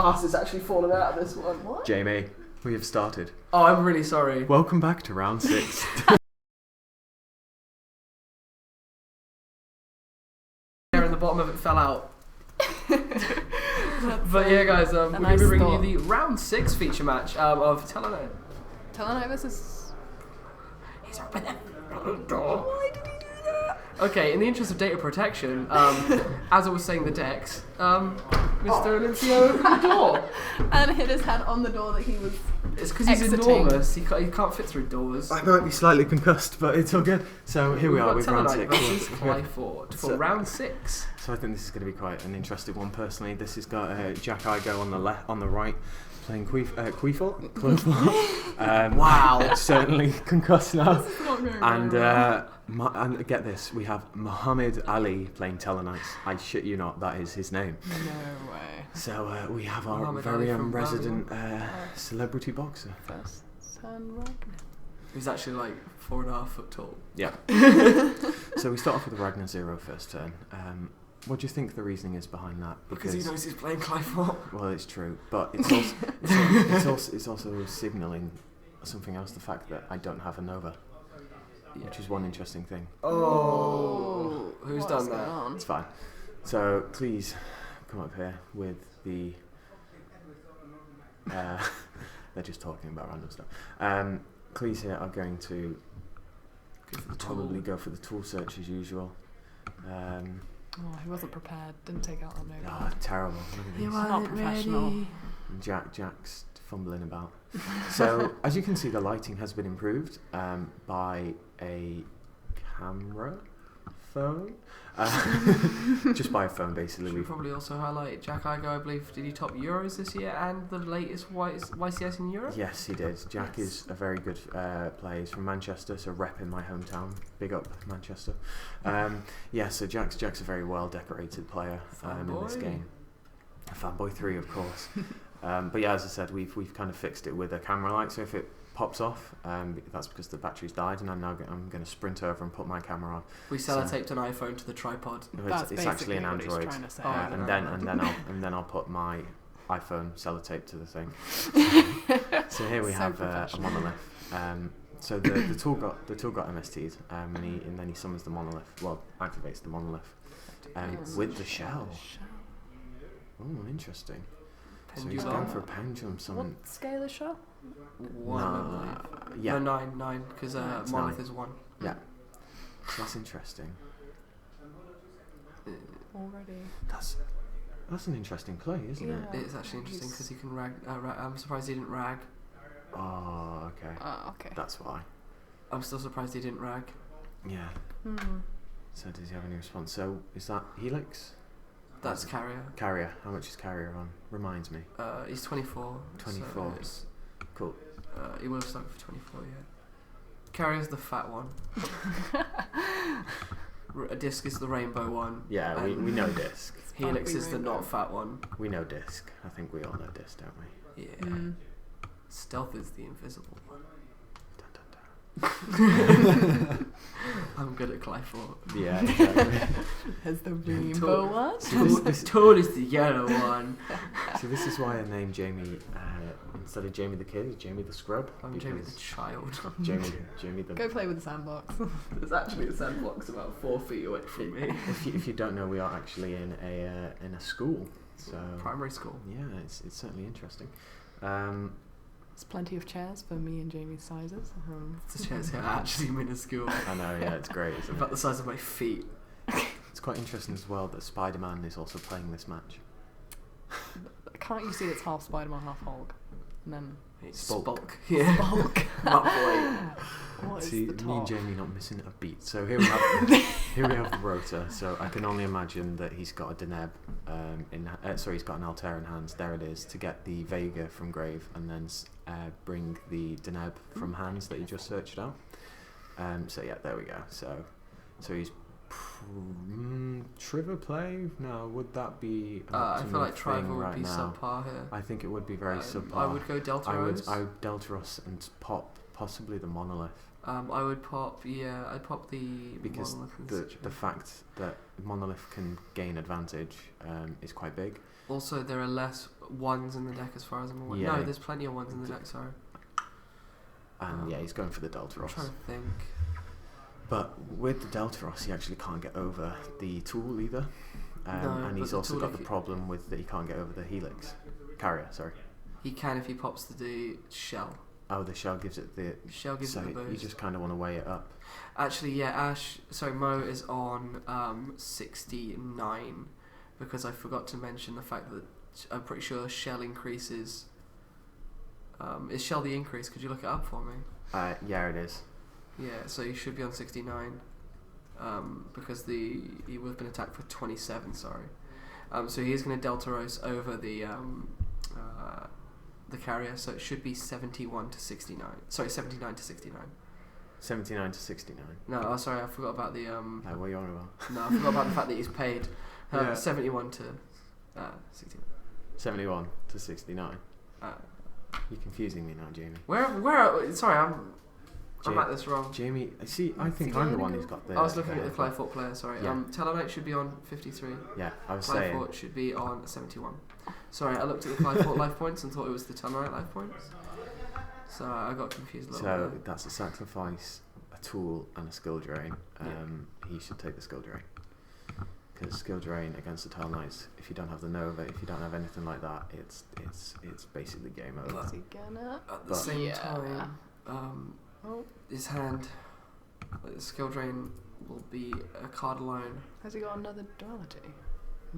ass is actually falling out of this one. What? Jamie, we have started. Oh, I'm really sorry. Welcome back to round 6. And the bottom of it fell out. But yeah, guys, we're going to be bringing you the round 6 feature match of Tellarknight. Tellarknight versus... He's open the door. Why did he do that? Okay, in the interest of data protection, as I was saying the decks, Mr. Olympio opened the door. And hit his head on the door that he was It's because he's enormous, he can't fit through doors. I might be slightly concussed, but it's all good. So here we are with round 6. Versus Qliphort for round 6. So I think this is going to be quite an interesting one personally. This has got Jack Igo on the right, playing Qliphort. Wow. Certainly concussed now. This is not going And very well. and get this, we have Muhammad Ali playing Tellarknight. I shit you not, that is his name. No way. So we have our Muhammad very Ali from resident celebrity boxer. First turn Ragnar. He's actually like 4.5 foot tall. Yeah. So we start off with the Ragnar 0 first turn. What do you think the reasoning is behind that? Because he knows he's playing Qliphort. Well, it's true, but it's also it's also signalling something else. The fact that I don't have a Nova, which is one interesting thing. Oh, who's What's done going that? on? It's fine. So please come up here with the. They're just talking about random stuff. Please here are going to probably go for the tool search as usual. Oh, he wasn't prepared. Didn't take out that Nova. Oh, terrible. Look at this. Not professional. Jack's fumbling about. So, as you can see, the lighting has been improved by a camera phone. Just by a phone, basically. Should we probably also highlight Jack Igo, I believe, did he top Euros this year and the latest YCS in Europe? Yes, he did. Jack is a very good player. He's from Manchester, so rep in my hometown. Big up, Manchester. Yeah, so Jack's a very well decorated player in this game. Fanboy 3, of course. But yeah, as I said, we've kind of fixed it with a camera light, so if it pops off, that's because the battery's died, and I'm going to sprint over and put my camera on. We sellotaped an iPhone to the tripod. It's actually an Android, and then I'll put my iPhone sellotape to the thing. So here we have a monolith. So the tool got MST'd, and then he summons the monolith. Well, activates the monolith with the shell. Oh, interesting. So he's going for a pendulum summon. What scale is shell? 1, I believe. Yeah. No, 9, because monolith is 1. Yeah. So that's interesting. Already. That's an interesting play, isn't it? It is actually interesting because he can rag. I'm surprised he didn't rag. Oh, okay. Okay. That's why. I'm still surprised he didn't rag. Yeah. So does he have any response? So is that Helix? That's Carrier. Carrier. How much is Carrier on? Reminds me. He's 24. 24. So Cool. he would have stuck for 24, yeah. Carrier's the fat one. A disc is the rainbow one. Yeah, we know disc. Helix is the not fat one. We know disc. I think we all know disc, don't we? Yeah. Stealth is the invisible one. Dun, dun, dun. I'm good at Qliphort. Yeah, exactly. Has the rainbow one? Tool is the yellow one. So this is why I named Jamie, instead of Jamie the Kid, is Jamie the Scrub. I'm Jamie the Child. Jamie the... Go play with the sandbox. There's actually a sandbox about 4 feet away from me. If you don't know, we are actually in a school. So primary school. Yeah, it's certainly interesting. There's plenty of chairs for me and Jamie's sizes. The chairs here are actually minuscule. I know, yeah, it's great, isn't About it? the size of my feet. It's quite interesting as well that Spider-Man is also playing this match. Can't you see it's half Spider-Man, half Hulk? And then It's Spulk. Spulk. Yeah. Hulk. Not boy. What is See, the top? me and Jamie not missing a beat. So here we have the rotor. So I can only imagine that he's got a Deneb he's got an Altair in hands. There it is, to get the Vega from grave and then bring the Deneb from hands that he just searched out. So yeah, there we go. So he's Triver play? No, would that be an I feel like optimal Triver thing would right be now? subpar here. I think it would be very subpar. I would go Deltaros. I would Deltaros and pop possibly the Monolith. I would pop, I'd pop the because Monolith the fact that Monolith can gain advantage is quite big. Also, there are less ones in the deck as far as I'm aware. Yeah. No, there's plenty of ones in the deck, sorry. And yeah, he's going for the I'm Deltaros. trying to think. But with the Deltaros, he actually can't get over the tool either. No, and but he's the also tool, got if the he- problem with that he can't get over the Helix. Carrier, sorry. He can if he pops the shell. Oh, the shell gives it the... Shell gives so it the boost. you just kind of want to weigh it up. Actually, yeah, Mo is on 69 because I forgot to mention the fact that I'm pretty sure shell increases. Is shell the increase? Could you look it up for me? Yeah, it is. Yeah, so you should be on 69 because he would have been attacked for 27. Sorry. So he is going to Deltaros over the carrier, so it should be 71 to 69. Sorry, 79 to 69. 79 to 69. No, sorry, I forgot about the What are you on about? No, I forgot about the fact that he's paid Yeah. 71 to 69. 71 to 69. Uh, You're confusing me now, Jamie. Sorry, I'm at this wrong. Jamie, see, I think I'm the one who's got the... I was looking at the Qliphort player, sorry. Yeah. Tellarknight should be on 53. Yeah, I was saying... Qliphort should be on 71. Sorry, I looked at the Qliphort life points and thought it was the Tellarknight life points. So I got confused a little So bit. that's a sacrifice, a tool, and a skill drain. He should take the skill drain. Because skill drain against the Tellarknights, if you don't have the Nova, if you don't have anything like that, it's basically game over. Is he gonna? At the same Yeah. time, his hand, the skill drain will be a card alone. Has he got another duality?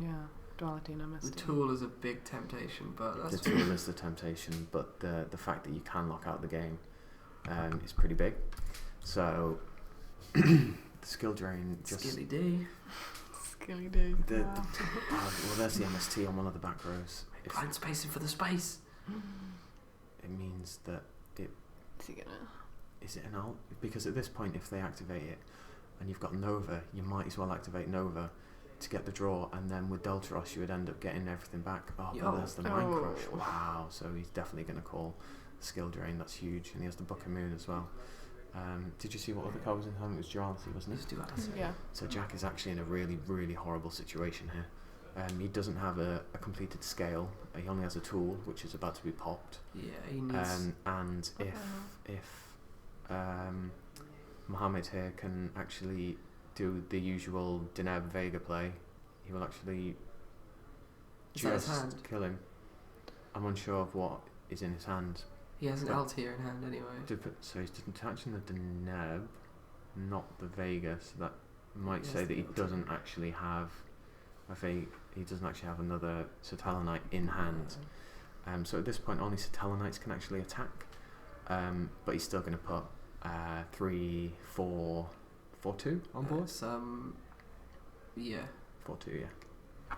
Yeah, duality and MST. The tool is a big temptation, but that's The tool is the temptation, but the fact that you can lock out the game is pretty big. So the skill drain just... Skilly D. Skilly do. Well, there's the MST on one of the back rows. Blind spacing for the space. It means that Is he gonna? is it an alt? Because at this point, if they activate it and you've got Nova, you might as well activate Nova to get the draw, and then with Deltaros you would end up getting everything back. Oh, Yo. but there's the Mind Crush. Oh. Wow, so he's definitely going to call skill drain. That's huge. And he has the Book of Moon as well. Did you see what other card was in hand? It was duality, wasn't Just it? duality. Yeah. So Jack is actually in a really, really horrible situation here. He doesn't have a completed scale. He only has a tool, which is about to be popped. Yeah, he needs. And if Mohammed here can actually do the usual Deneb Vega play, he will actually Is that his just hand? kill him. I'm unsure of what is in his hand. He has an Well, Altier in hand anyway. So he's detaching the Deneb, not the Vega. So that might Yes, say that he the Altier. doesn't actually have a Vega. He doesn't actually have another Tellarknight in hand. So at this point, only Tellarknights can actually attack. But he's still going to put 3, 4, 4-2 on board. Yeah. 4-2, yeah.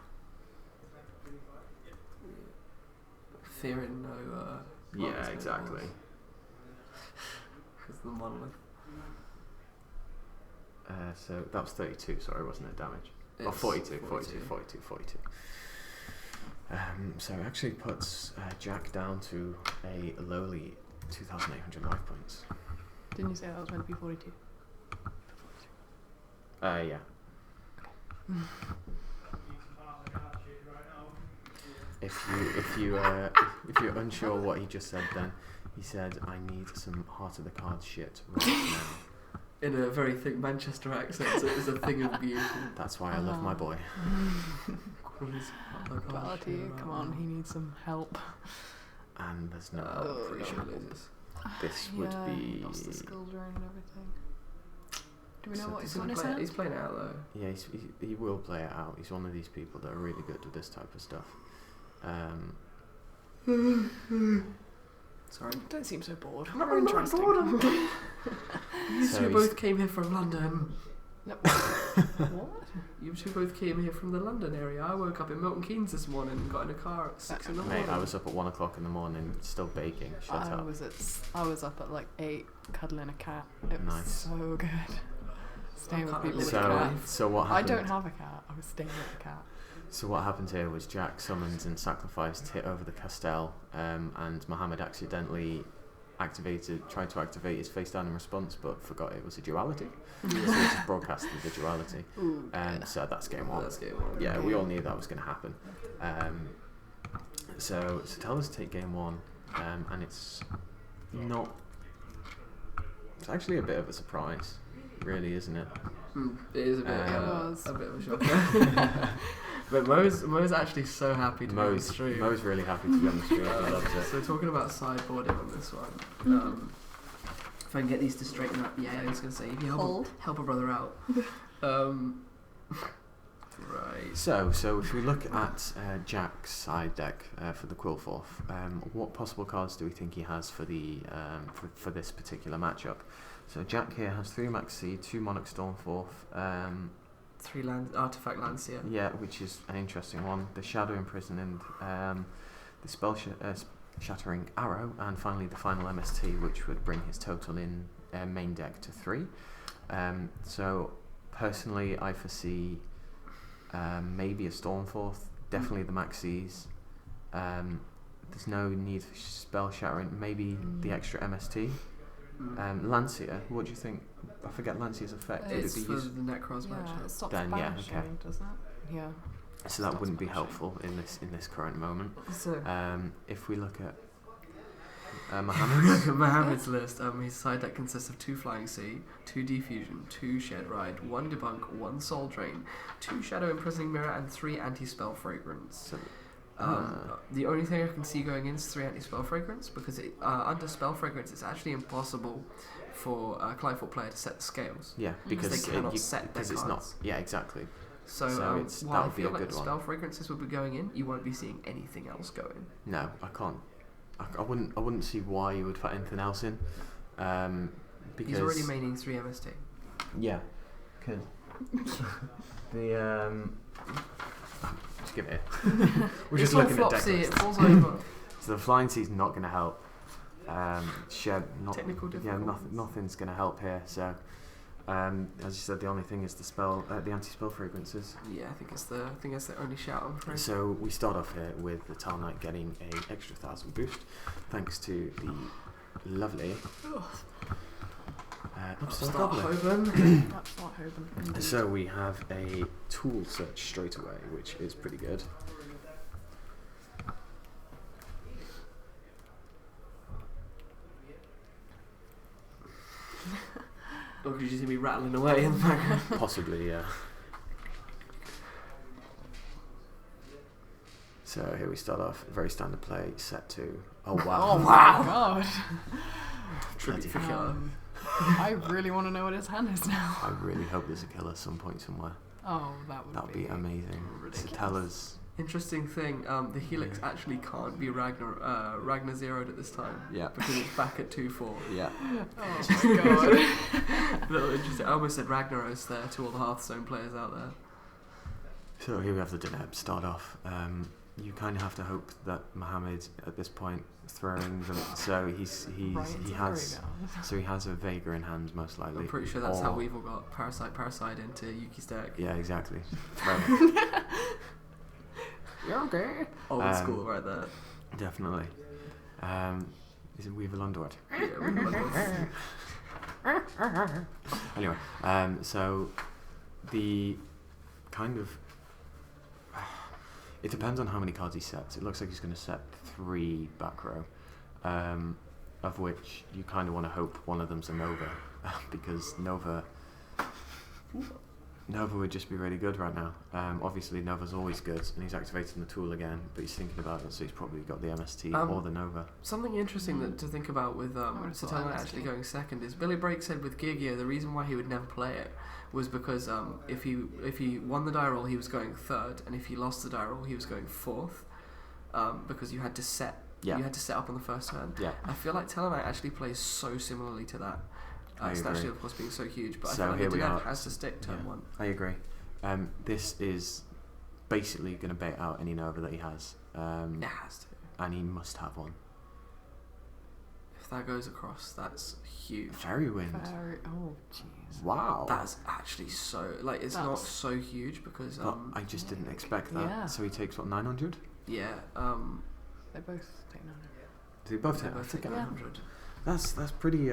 Fearing no. Yeah, exactly. Because the monolith. So that was 32, sorry, wasn't it, damage? It's 42. So it actually puts Jack down to a lowly 2,800 life points. Didn't you say that was meant to be 42? Yeah. If you're unsure what he just said, then he said, "I need some heart of the cards shit right now." In a very thick Manchester accent, so it's a thing of beauty. That's why I love my boy. Duality, come on, he needs some help. And there's no. I'm pretty sure it is. This would Yeah, be. lost the skill drain and everything. Do we know So what this he's got in his hand? He's playing it out though. Yeah, he will play it out. He's one of these people that are really good with this type of stuff. Sorry. Don't seem so bored. I'm not Interesting. bored. You So two he's- both came here from London. No. What? You two both came here from the London area. I woke up in Milton Keynes this morning and got in a car at 6 in the morning. Mate, I was up at 1 o'clock in the morning, still baking. Shut I up. was up at like 8, cuddling a cat. It was Nice. so good. Staying with can't people with live cats. So what I happened? don't have a cat. I was staying with a cat. So what happened here was Jack summons and sacrificed, hit over the Castell, and Mohammed accidentally tried to activate his face down in response, but forgot it was a duality. So he just broadcasted the duality. Ooh, So that's game one. That's game one. Yeah, we all knew that was going to happen. So Tellers take game 1, and it's not. It's actually a bit of a surprise, really, isn't it? It is a bit, was. a bit of a shock. But Mo's actually so happy to be on the stream. Mo's really happy to be on the stream. He loves it. So talking about sideboarding on this one. If I can get these to straighten up, yeah, I was going to say, if you help a brother out. Right. So if we look at Jack's side deck for the Qliphort, what possible cards do we think he has for the for this particular matchup? So Jack here has 3 Maxi, 2 Monarch Stormforth, 3 Artifact Lancia. Yeah, which is an interesting one. The Shadow Imprisoned, the Spell Shattering Arrow, and finally the final MST, which would bring his total in main deck to 3. So personally, I foresee maybe a Stormforth, definitely the Maxis. There's no need for Spell Shattering, maybe the extra MST. Lancia, what do you think? I forget Lancia's effect. It's for the Necros matchup. It stops Then banishing, doesn't it? Yeah. So that wouldn't be helpful in this current moment. So if we look at Mohammed's list, his side deck consists of 2 Flying Sea, 2 Defusion, 2 Shed Ride, 1 Debunk, 1 Soul Drain, 2 Shadow Imprisoning Mirror, and 3 Anti-Spell Fragrance. The only thing I can see going in is 3 Anti-Spell Fragrance, because under Spell Fragrance it's actually impossible for a Qliphort player to set the scales. Yeah, because they cannot set their cards. It's not. Yeah, exactly. So while I feel like the Spell Fragrances will be going in, you won't be seeing anything else go in. No, I can't. I wouldn't see why you would put anything else in. Because he's already maining 3 MST. Yeah, because the just give it. We're just looking at deck lists. It falls over. So the Flying Sea's not going to help. Shed not. Technical difficulties. Yeah, nothing's going to help here. So. As you said, the only thing is the anti-spell fragrances. Yeah, I think it's the only shout, I'm afraid. So we start off here with the Tellarknight getting an extra 1,000 boost, thanks to the lovely Upstart Goblin. So we have a tool search straight away, which is pretty good. Or could you see me rattling away in the background? Possibly, yeah. So here we start off, very standard play, set 2. Oh wow. Oh wow. God. Tribute for killer. I really want to know what his hand is now. I really hope there's a killer at some point somewhere. Oh, that'd be amazing. Ridiculous. So tell us. Interesting thing, the Helix actually can't be Ragnar zeroed at this time. Yeah. Because it's back at 2/4. Yeah. Oh god. Little interesting. I almost said Ragnaros there to all the Hearthstone players out there. So here we have the Deneb start off. You kind of have to hope that Mohammed at this point throwing them. So he has a Vega in hand most likely. I'm pretty sure that's how we've all got Parasite into Yuki's deck. Yeah, exactly. You're okay. Old school right there. Definitely. Is it Weevil Underwood? Yeah, Weevil Underwood. Anyway, so the kind of it depends on how many cards he sets. It looks like he's going to set 3 back row, of which you kind of want to hope one of them's a Nova, because Nova would just be really good right now. Obviously Nova's always good, and he's activating the tool again, but he's thinking about it, so he's probably got the MST or the Nova. Something interesting to think about with Tellarknight actually going second is Billy Brake said with Gigio the reason why he would never play it was because if he won the die roll he was going 3rd, and if he lost the die roll he was going 4th, because you had to set up on the first turn. Yeah. I feel like Tellarknight actually plays so similarly to that. Especially, of course, being so huge, but so I feel like the Deneb has to stick turn 1. I agree. This is basically going to bait out any Nova that he has. It has to. And he must have one. If that goes across, that's huge. Fairy Wind. Oh, jeez. Wow. That's actually so... Like, it's not so huge because... I just didn't expect that. Yeah. So he takes, what, 900? Yeah. They both take 900. Do they both take 900? That's pretty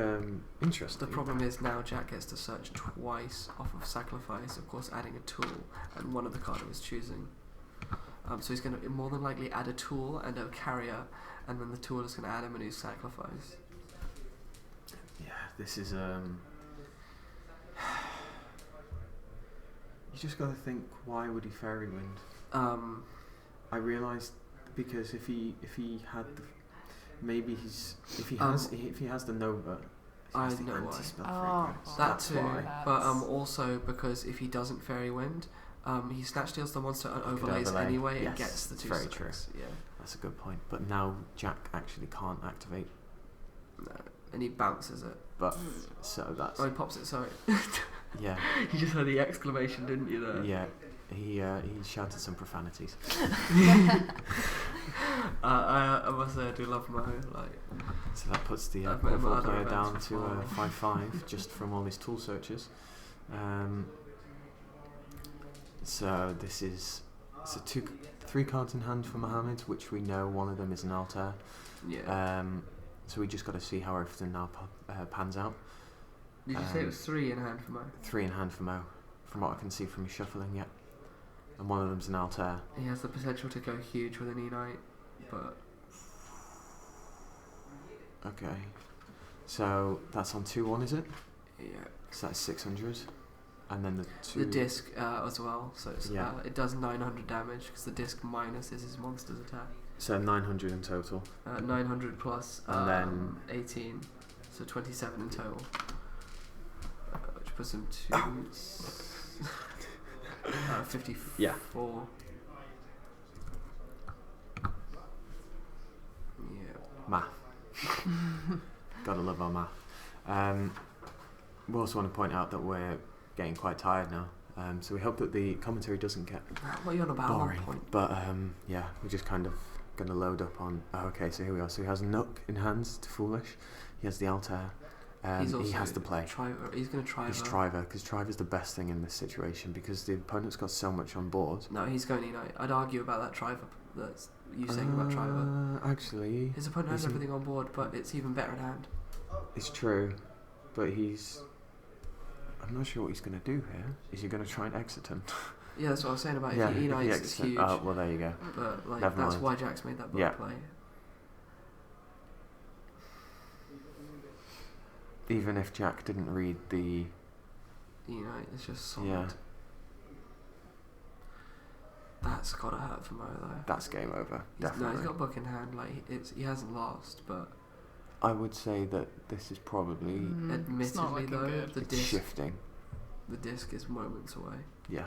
interesting. The problem is now Jack gets to search twice off of Sacrifice, of course adding a tool, and one of the cards he was choosing. So he's going to more than likely add a tool and a carrier, and then the tool is going to add him a new sacrifice. Yeah, this is You just got to think, why would he Fairy Wind? I realised because if he had if he has the Nova, I has the know why. anti-spell fragrance. That That's too, why. but also because if he doesn't Fairy Wind, he snatch steals the monster and overlays overlay. anyway Yes, and gets the it's 2 very six. true. Yeah. That's a good point. But now Jack actually can't activate. No, and he bounces it. But so that's. Oh, he pops it. Sorry. Yeah. You just heard the exclamation, didn't you? There. Yeah. He shouted some profanities. I must say I do love Mo. So that puts the I've met him at Qliphort other player events down to before. 5-5 just from all his tool searches. So this is 3 cards in hand for Mohammed, which we know one of them is an Altair. Yeah. So we just got to see how everything now pans out. Did you say it was 3 in hand for Mo? 3 in hand for Mo, from what I can see from his shuffling, yeah. And one of them's an Altair. He has the potential to go huge with an E-Knight, but... Okay. So that's on 2-1, is it? Yeah. So that's 600. And then the 2... The disc as well, so it's, Yeah. it does 900 damage, because the disc minus is his monster's attack. So 900 in total. 900 plus And then 18, so 27 in total. Which puts him to 54. Yeah. Yeah. Math. Gotta love our math. We also want to point out that we're getting quite tired now. So we hope that the commentary doesn't get What are you on about? boring. 1 point. But yeah, we're just kind of going to load up on... Oh, okay, so here we are. So he has Nook in hands to Foolish. He has the Altair. He has to play. He's going to try. He's Triver, because Triver's the best thing in this situation, because the opponent's got so much on board. No, he's going E-Knight. I'd argue about that Triver. That's you saying about Triver. Actually... His opponent has everything on board, but it's even better in hand. It's true, but he's... I'm not sure what he's going to do here. Is he going to try and exit him? Yeah, that's what I was saying about Yeah, if he E-Knights, it's huge. Oh, well, there you go. But Never that's mind. why Jack's made that book Yeah. play. Even if Jack didn't read the... E-Knight is just solid. Yeah. That's gotta hurt for Mo though. That's game over, No, definitely. he's got a book in hand. He hasn't lost, but I would say that this is probably... It's not admittedly looking though, good. the it's disc shifting. the disc is moments away. Yeah.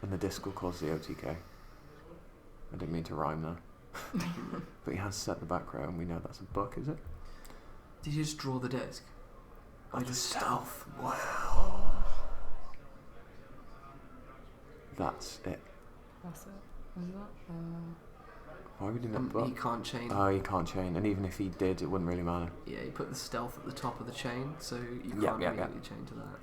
And the disc will cause the OTK. I didn't mean to rhyme there. But he has set the back row, and we know that's a book, is it? Did you just draw the disc? I just stealth. Wow. That's it. That's it. Is that? Why would he not He book? can't chain. Oh, he can't chain, and even if he did, it wouldn't really matter. Yeah, you put the stealth at the top of the chain, so you Yeah, can't yeah, immediately chain to that.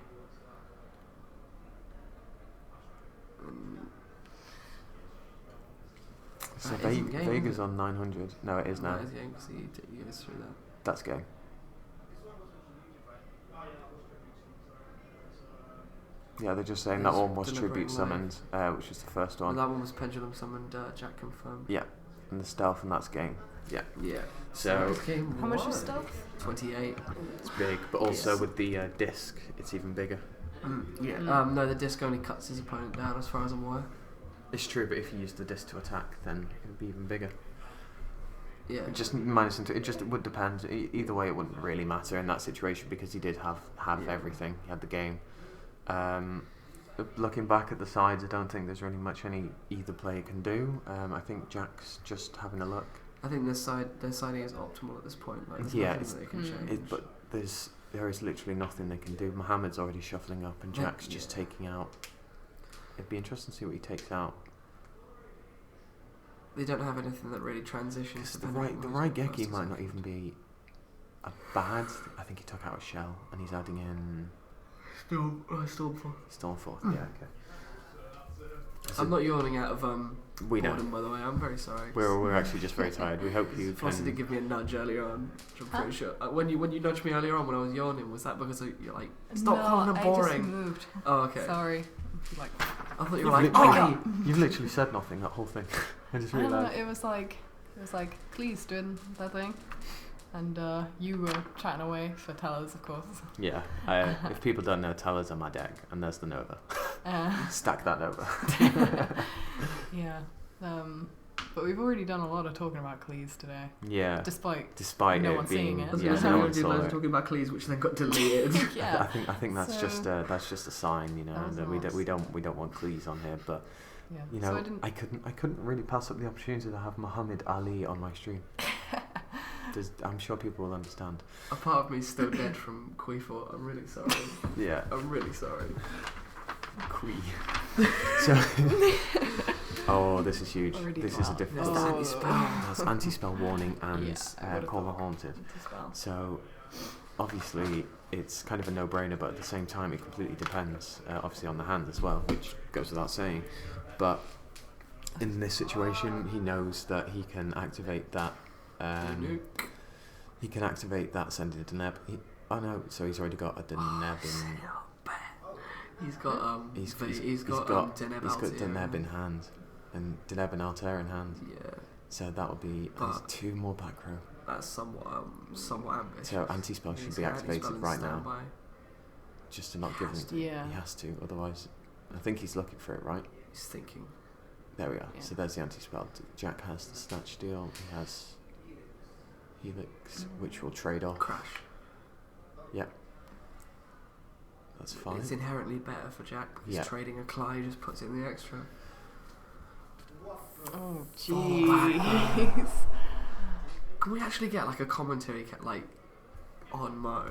So That isn't game, Vega's is it? on 900. No, it is now. That is game, 'cause he goes through that. That's game. Yeah, they're just saying that He's one was deliberating tribute live. summoned, which was the first Well, one. that one was pendulum summoned. Jack confirmed. Yeah, and the stealth, and that's game. Yeah. Yeah. So it's game How much one. is stealth? 28. it's big, but also Yes. with the disc, it's even bigger. Yeah. No, the disc only cuts his opponent down, as far as I'm aware. It's true, but if you use the disc to attack, then it would be even bigger. Yeah. It just minus into it. Just would depend. Either way, it wouldn't really matter in that situation because he did have Yeah. everything. He had the game. Looking back at the sides, I don't think there's really much either player can do. I think Jack's just having a look. I think their siding is optimal at this point. Like, there's Yeah, nothing it's- that they can change. But there is literally nothing they can do. Mohammed's already shuffling up, and Yeah. Jack's just taking out. It'd be interesting to see what he takes out. They don't have anything that really transitions. Because depending the on right who's got Geki first or might not second. even be a bad. I think he took out a shell, and he's adding in Still for. Stormforth. Yeah, okay. I'm not yawning out of We know. boredom, by the way. I'm very sorry. We're actually just very tired. We hope you Flossie did can. give me a nudge earlier on, which I'm pretty sure. When you nudged me earlier on when I was yawning, was that because you're like, stop calling her I boring? just moved. Oh, okay. Sorry. Like, I thought you You've were like, literally- oi! You've literally said nothing that whole thing. I just I don't know. realised. It was like Qliphort doing that thing, and you were chatting away for Tellers, of course. Yeah. If people don't know, Tellar's on my deck, and there's the Nova. Stack that Nova. Yeah. But we've already done a lot of talking about Qliphort today. Yeah. Despite no it one being, seeing it. Yeah, no one did saw loads of it. talking about Cleese, which then got deleted. Yeah. I think that's So- just a sign, you know, that we don't want Cleese on here, but Yeah. you So know, I couldn't really pass up the opportunity to have Muhammad Ali on my stream. I'm sure people will understand. A part of me's still dead from Qliphort. I'm really sorry. Yeah. I'm really sorry. So, oh, this is huge. Already This is a difficult. That's anti-spell. That's anti-spell warning and Yeah, Call the Haunted. So, obviously, it's kind of a no-brainer, but at the same time, it completely depends, obviously, on the hand as well, which goes without saying. But in this situation, he knows that he can activate that. He can activate that sending a Deneb. So he's already got a Deneb in. He's got He's got Deneb in hand, and Deneb and Altair in hand. Yeah. So that would be there's 2 more back row. That's somewhat ambitious. So anti-spell should be activated right now, just to not give him. Yeah. He has to, otherwise, I think he's looking for it, right? He's thinking. There we are. Yeah. So there's the anti-spell. Jack has the snatch deal. He has Helix, which will trade off. Crash. Yep. That's fine. It's inherently better for Jack because trading a Clyde just puts in the extra. Oh jeez. Can we actually get like a commentary on Mo?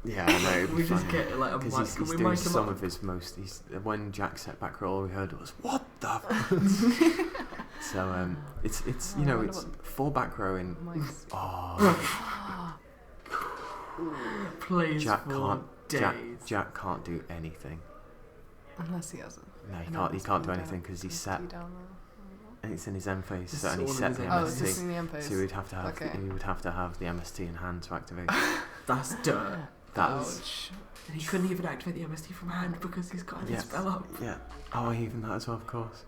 Yeah, I know. Can we just get like a mic? Because Can he's we doing mic him some up? of his most. When Jack set back row, all we heard was "What the?" F-? So it's you know it's 4 back row in. Oh, Plays Jack for can't. days. Jack can't do anything. Unless he has it. No, he can't. He can't do anything because he's set. And it's in his M phase, This so, and is he's all in set his the M Oh, it's just MST. in the M phase. So he would have to have. Okay. He would have to have the MST in hand to activate. That's dirt. That's Ouch. And he couldn't even activate the MST from hand because he's got his spell up. Yeah. Oh, even that as well, of course.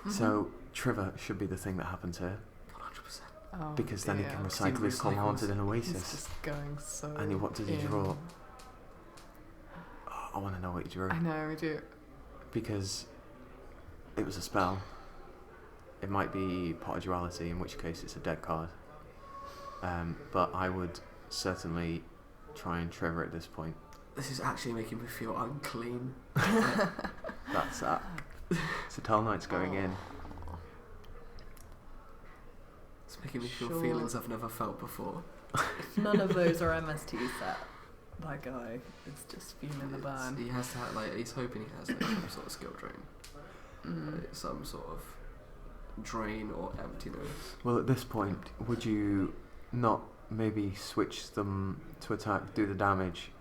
So Trevor should be the thing that happens here, 100%. Oh, because then he dear. can Because recycle he his Call recycles. Haunted and He's Oasis. just going so. And what did he in. draw? Oh, I want to know what he drew. I know, we do. Because it was a spell. It might be Pot of Duality, in which case it's a dead card. But I would certainly try and Trevor at this point. This is actually making me feel unclean. That's that. So Tellarknight's going in. It's making me feel Sure. feelings I've never felt before. If none of those are MST set, that guy is just feeling the burn. He has to have, he's hoping he has some sort of skill drain. Some sort of drain or emptiness. Well, at this point, would you not maybe switch them to attack, do the damage,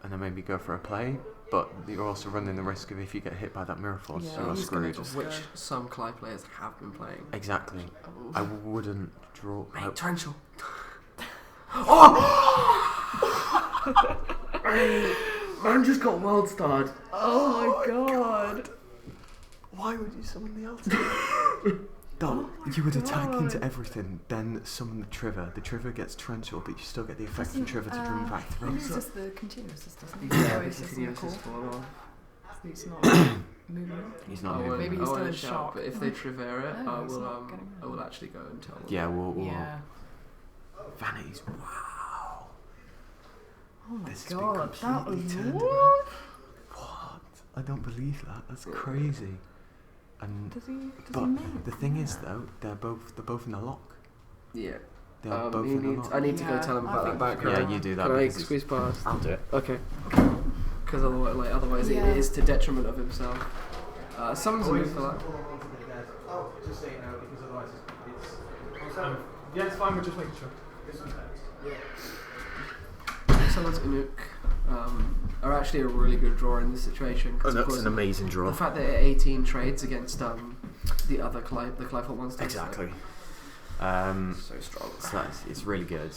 and then maybe go for a play? But you're also running the risk of if you get hit by that Mirror Force, Yeah, you're he's gonna screwed. just Which go. some Clive players have been playing. Exactly. Oh. I wouldn't draw. Mate, torrential. Man just got world starred. Oh my god. Why would you summon the Altar? No, you would attack into everything, then summon the Trigger. The Trigger gets torrential, but you still get the effect from Trigger to bring back He through. uses the continuous, doesn't he? Yeah, Oh, the he's just in the continuous core. is full on. So he's not moving. He's not I moving. won't- Maybe I he's won't still in shout, shock. But if they trivere it, Oh, he's not getting I will actually go and tell them. Yeah, we'll Yeah. Vanities. Wow. Oh my This has been god, that was completely turned what? What? I don't believe that. That's crazy. And Does he but make the thing is though, they're both in the lock. Yeah. They are both in the lock. I need to go Yeah, tell them I about think that we should background. Yeah, you do that. Can I because squeeze past? I'll do it. Okay. Because otherwise Yeah. it is to detriment of himself. Someone's a move for that. Oh, just so you know, because otherwise it's yeah, it's fine. We're just making sure. Someone's Inuk are actually a really good draw in this situation. Oh, that's because an amazing draw. the fact that 18 trades against the other the Qliphort monsters. Exactly. So strong. So it's really good.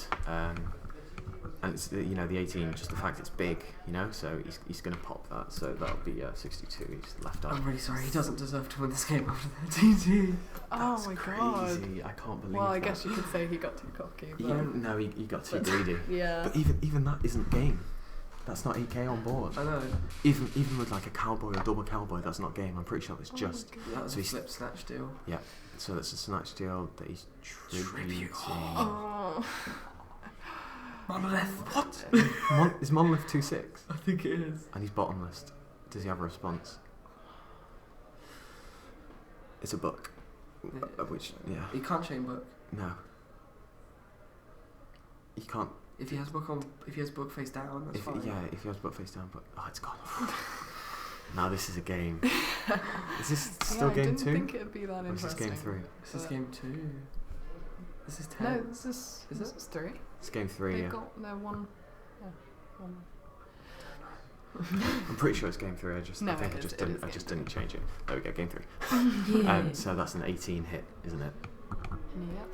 And it's the 18, just the fact it's big, so he's going to pop that. So that'll be 62. He's left out. I'm really sorry. He doesn't deserve to win this game after the TT. Oh my god! Crazy. I can't believe. Well, I that. guess you could say he got too cocky. No, he got too greedy. Yeah. But even that isn't game. That's not 8k on board. I know. Even with like a cowboy or double cowboy, that's not game. I'm pretty sure it's just. That was so a flip snatch deal. Yeah. So that's a snatch deal that he's tributing. Oh. Monolith. What? Is Monolith 2-6? I think it is. And he's bottomless. Does he have a response? It's a book. Which, yeah. He can't chain book. No. He can't. If he has book face down, that's fine. Yeah, if he has book face down, but it's gone. Now this is a game. Is this still game 2? I didn't think it'd be that interesting. Or is this game 3? This is game 2. This is 10. No, this is 3. It's game 3. They've Yeah. got one. Yeah, one. I'm pretty sure it's game 3. I just didn't change it. There we go, game 3. So that's an 18 hit, isn't it?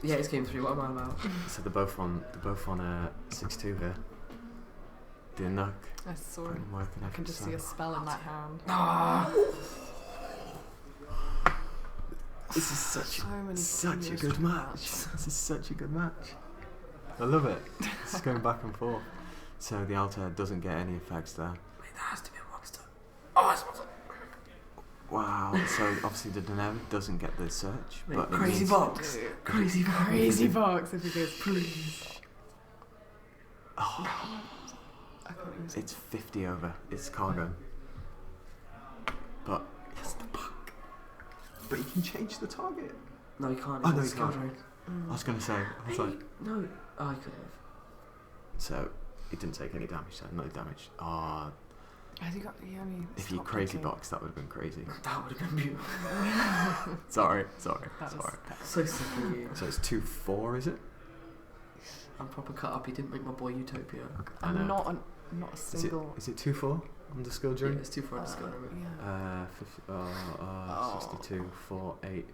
Yeah, it's game 3. What am I about? So they're both on 6-2 here. The Nook. I saw it. I can just see a spell in that hand. This is such a good match. This is such a good match. I love it. It's going back and forth. So the Altair doesn't get any effects there. Wait, that has to be a monster. Oh, it's a monster. Wow. So obviously the dynamic doesn't get the search. Wait, but crazy box. Crazy box. If he goes, please. Oh. It's 50 over. It's cargo. But he has the puck. But he can change the target. No, he can't. Oh, no, he can't. Right. I was going to say. No. Oh, he could have. So, he didn't take any damage then. No damage. Has he got... If he crazy box, that would have been crazy. That would have been beautiful. Sorry. So sick of you. So it's 2-4, is it? I'm proper cut up. He didn't make my boy Utopia. I'm not a single... Is it 2-4 on the skill during? Yeah, it's 2-4 on the skill during. Yeah. 62, 4, 8,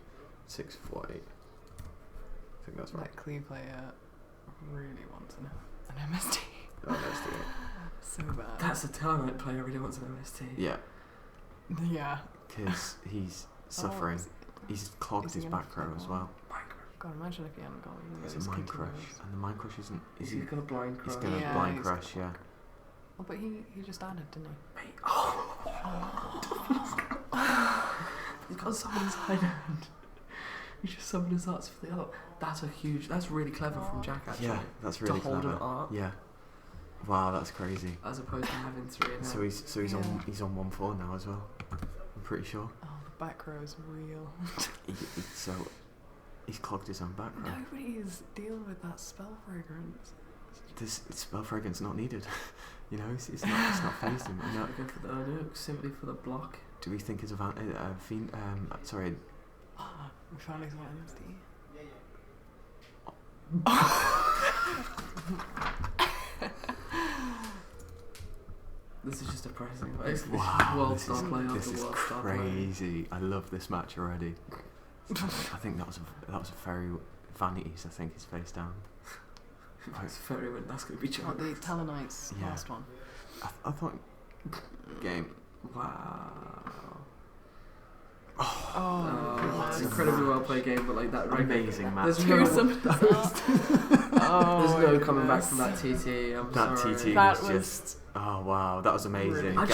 6, 4, 8. I think that's right. That Qliphort player really wants an MST. Oh, that's the game. So bad. That's a Tellarknight player really wants an MST. Yeah. Yeah. Because he's suffering. He's clogged his back row as well. God, imagine if he hadn't got It's a mind crush. And the mind crush isn't... He's going to blind crush. He's going to blind crush, yeah. Oh, but he just added, didn't he? Mate. He's got someone his high hand. He just summoned his arts for the other. That's really clever from Jack, actually. Yeah, that's really clever. To hold an art. Yeah. Wow, that's crazy. As opposed to having 3 and So he's on 1-4 now as well. I'm pretty sure. Oh, the back row is real. So he's clogged his own back row. Nobody's dealing with that spell fragrance. This spell fragrance not needed. It's not phased him. No. Go for the Nook simply for the block. Do we think it's a fiend? Sorry. We finally saw MST. This is just depressing. Wow, this is crazy. I love this match already. I think that was a very vanities. I think his face down. That's very weird. That's going to be What, the Tellarknight's last one? I thought game. Wow. Oh, it's an incredibly well played game, but like that amazing match. There's no coming back from that TT. That sorry. TT That was just. Oh wow, that was amazing, Really? I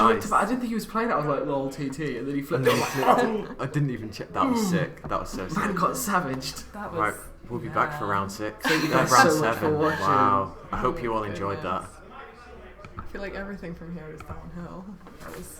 didn't think he was playing that. I was like, lol, TT, and then he flipped it. I didn't even check. That was sick. That was so sick. Man got savaged. That was, Right, we'll be back for round 6. Thank you guys round so much 7. for watching. Wow, I hope you all enjoyed that. I feel like everything from here is downhill. That was